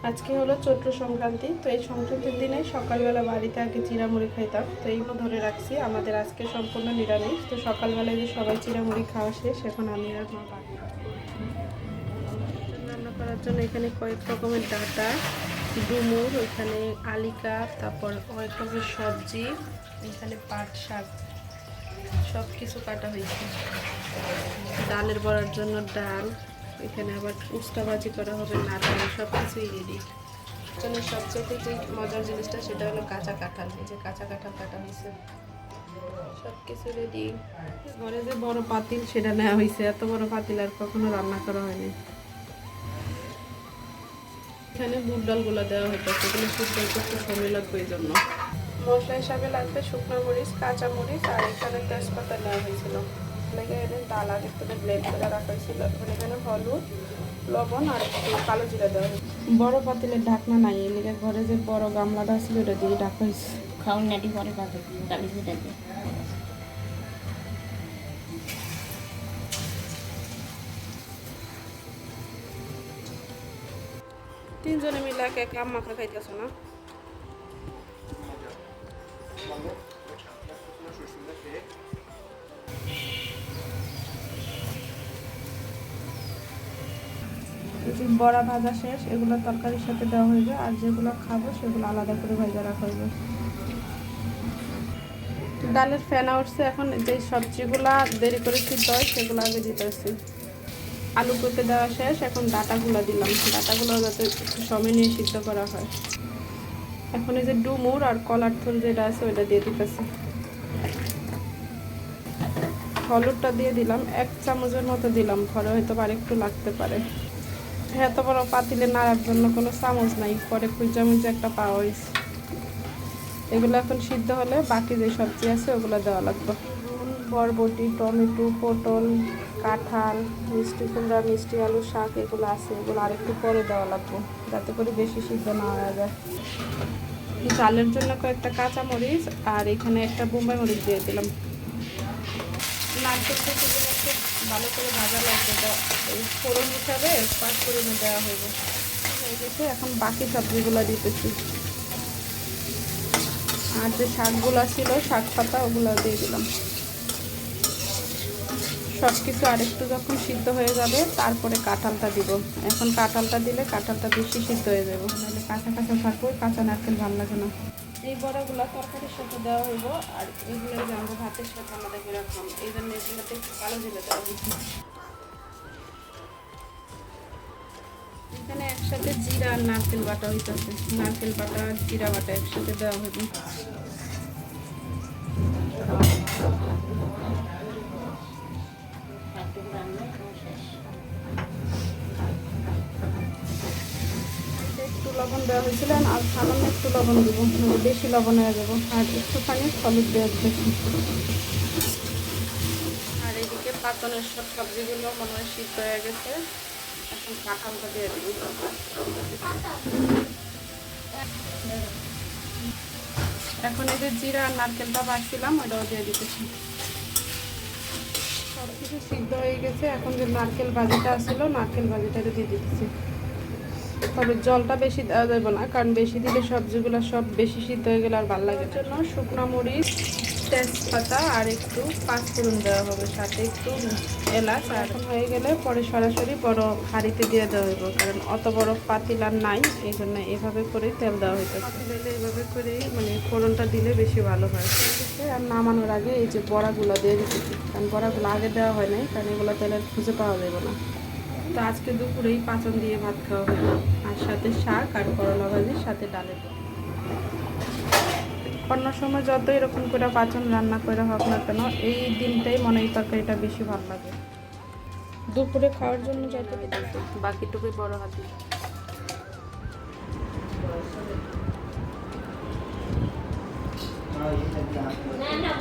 আজকে হলো চৈত্র সংক্রান্তি। তো এই সংক্রান্তির দিনে সকালবেলা বাড়িতে আগে চিড়ামুড়ি খাইতাম, তো এইগুলো ধরে রাখছি। আমাদের আজকে সম্পূর্ণ নিরামিষ। তো সকালবেলায় যে সবাই চিড়ামুড়ি খাওয়া শেষ, এখন আমি আর মা বাড়ি রান্না করার জন্য এখানে কয়েক রকমের ডাটা, ডুমুর, ওইখানে আলিকা, তারপর কয়েক রকমের সবজি, এখানে পাট শাক, সব কিছু কাটা হয়েছে। ডালের বড়ার জন্য ডাল, এখানে আবার উস্তা ভাজি করা হবে, নাড়াল, সব কিছুই রেডি। জন্য সবচেয়ে যে মজার জিনিসটা সেটা হলো কাঁচা কাঁঠাল। এই যে কাঁচা কাঁঠাল কাটা হয়েছে, সব কিছু রেডি। ঘরে যে বড় পাতিল সেটা নেওয়া হয়েছে, এত বড় পাতিল আর কখনো রান্না করা হয়নি। এখানে বুট ডালগুলো দেওয়া হইতেছে, এগুলো সিদ্ধ করতে সময় লাগবে। এই জন্য মশলা হিসাবে লাগবে শুকনো মরিচ, কাঁচা মরিচ, আর এখানে তেজপাতা নেওয়া হয়েছিল। লেগে এনে ডাল আগে থেকে ব্লেন্ড করে রাখা হয়েছিল। এখন এখানে হলুদ, লবণ আর একটু কালো জিরা দেওয়া হয়েছে। বড় পাতিলের ঢাকনা নাই, এই লেগে ঘরে যে বড় গামলাটা ছিল ওটা দিয়ে ঢাকা হয়েছে। খাওয়ার নাটি পরে পাবে গালি ফুটাবে। তিনজনে মিলে এক এক আম মাখা খাইতেছ না? বড়া ভাজা শেষ, এগুলো তরকারির সাথে দেওয়া হইবে, আর যেগুলো খাবো সেগুলো আলাদা করে ভাজা রাখা হইবে। ডালের ফেনা উঠছে, এখন যে সবজিগুলা দেরি করে সিদ্ধ হয় সেগুলো আগে দিতেছি। আলু কেটে দেওয়া শেষ, এখন ডাটাগুলো দিলাম। ডাটাগুলো যাতে একটু সময় নিয়ে সিদ্ধ করা হয়। এখন এই যে ডুমুর আর কলার থুল যেটা আছে ওইটা দিয়ে দিতেছি। হলুদটা দিয়ে দিলাম, 1 চামচের মতো দিলাম, ঘরে হয়তো আর একটু লাগতে পারে। এত বড় পাতিলে নাড়ার জন্য কোনো চামচ নাই, পরে খুঁজে মুজে একটা পাওয়া হয়েছে। এগুলো এখন সিদ্ধ হলে বাকি যে সবজি আছে ওগুলো দেওয়া লাগবে। বরবটি, টমেটো, পটল, কাঁঠাল, মিষ্টি কুমড়া, মিষ্টি আলু, শাক এগুলো আছে, এগুলো আরেকটু পরে দেওয়া লাগবে যাতে করে বেশি সিদ্ধ না হয়ে যায়। চালের জন্য কয়েকটা কাঁচা মরিচ আর এখানে একটা বোম্বাই মরিচ দিয়ে দিলাম। নারকেল থেকে একটু ভালো করে ভাজা লাগবে, ফোড়ন হিসাবে 5 ফোড়নে দেওয়া হয়ে গেছে। এখন বাকি সবজিগুলো দিতেছি, আর যে শাকগুলো ছিল শাক পাতা ওগুলো দিয়ে দিলাম। সব কিছু আরেকটু যখন সিদ্ধ হয়ে যাবে তারপরে কাঁঠালটা দিব। এখন কাঁঠালটা দিলে কাঁঠালটা বেশি সিদ্ধ হয়ে যাবে, নাহলে কাঁচা কাঁচা থাকবে, কাঁচা নারকেল ভালো লাগে না। এই বড়াগুলো তরকারির সাথে দেওয়া হইব, আর এগুলো যে আমরা ভাতের সাথে আলাদা করে রাখলাম, এই জন্য এগুলোতে একটু কালো জিরে দেওয়া হয়েছে। এখানে একসাথে জিরা আর নারকেল বাটা হইতেছে, নারকেল বাটা আর জিরা বাটা একসাথে দেওয়া হইব। একটু লবণ দেওয়া হয়েছিল, আর সামান্য একটু লবণ দিব, মানে বেশি লবণ হয়ে যাবো, আর একটুখানি হলুদ দেওয়া দিতেছি। আর এদিকে পাতনের সব সবজিগুলো মনে হয় সিদ্ধ হয়ে গেছে, এখন কাঁঠালটা দিয়ে দিব। এখন এই যে জিরা আর নারকেলটা বাড়ছিলাম ওটাও দিয়ে দিতেছি। সব কিছু সিদ্ধ হয়ে গেছে, এখন যে নারকেল ভাজিটা আসছিল নারকেল ভাজিটা দিয়ে দিতেছি। তবে জলটা বেশি দেওয়া যাবে না, কারণ বেশি দিলে সবজিগুলো সব বেশি সিদ্ধ হয়ে গেলে আর ভালো লাগে। জন্য শুকনো মরিচ, তেজপাতা আর একটু 5 ফোড়ন দেওয়া হবে, সাথে একটু এলাচ। এখন হয়ে গেলে পরে সরাসরি বড় হাঁড়িতে দিয়ে দেওয়া হইব, কারণ অত বড় পাতিল আর নাই, এই জন্য এভাবে করেই তেল দেওয়া হইতেছে। পাতিলে এইভাবে করেই মানে ফোড়নটা দিলে বেশি ভালো হয়। আর নামানোর আগে এই যে বড়াগুলো দিয়ে দিতেছি, কারণ বড়াগুলো আগে দেওয়া হয় নাই, কারণ এগুলো তেলের খুঁজে পাওয়া যাবে না। তো আজকে দুপুরেই পাঁচন দিয়ে ভাত খাওয়া হলো, আর সাথে শাক আর করলা ভাজির সাথে ডালের। অন্য সময় যত এরকম করে পাঁচন রান্না করে হোক না কেন, এই দিনটাই মনে হয় তরকারিটা বেশি ভালো লাগে। দুপুরে খাওয়ার জন্য যত দিতেছে, বাকিটুকুই বড় হাতি। না না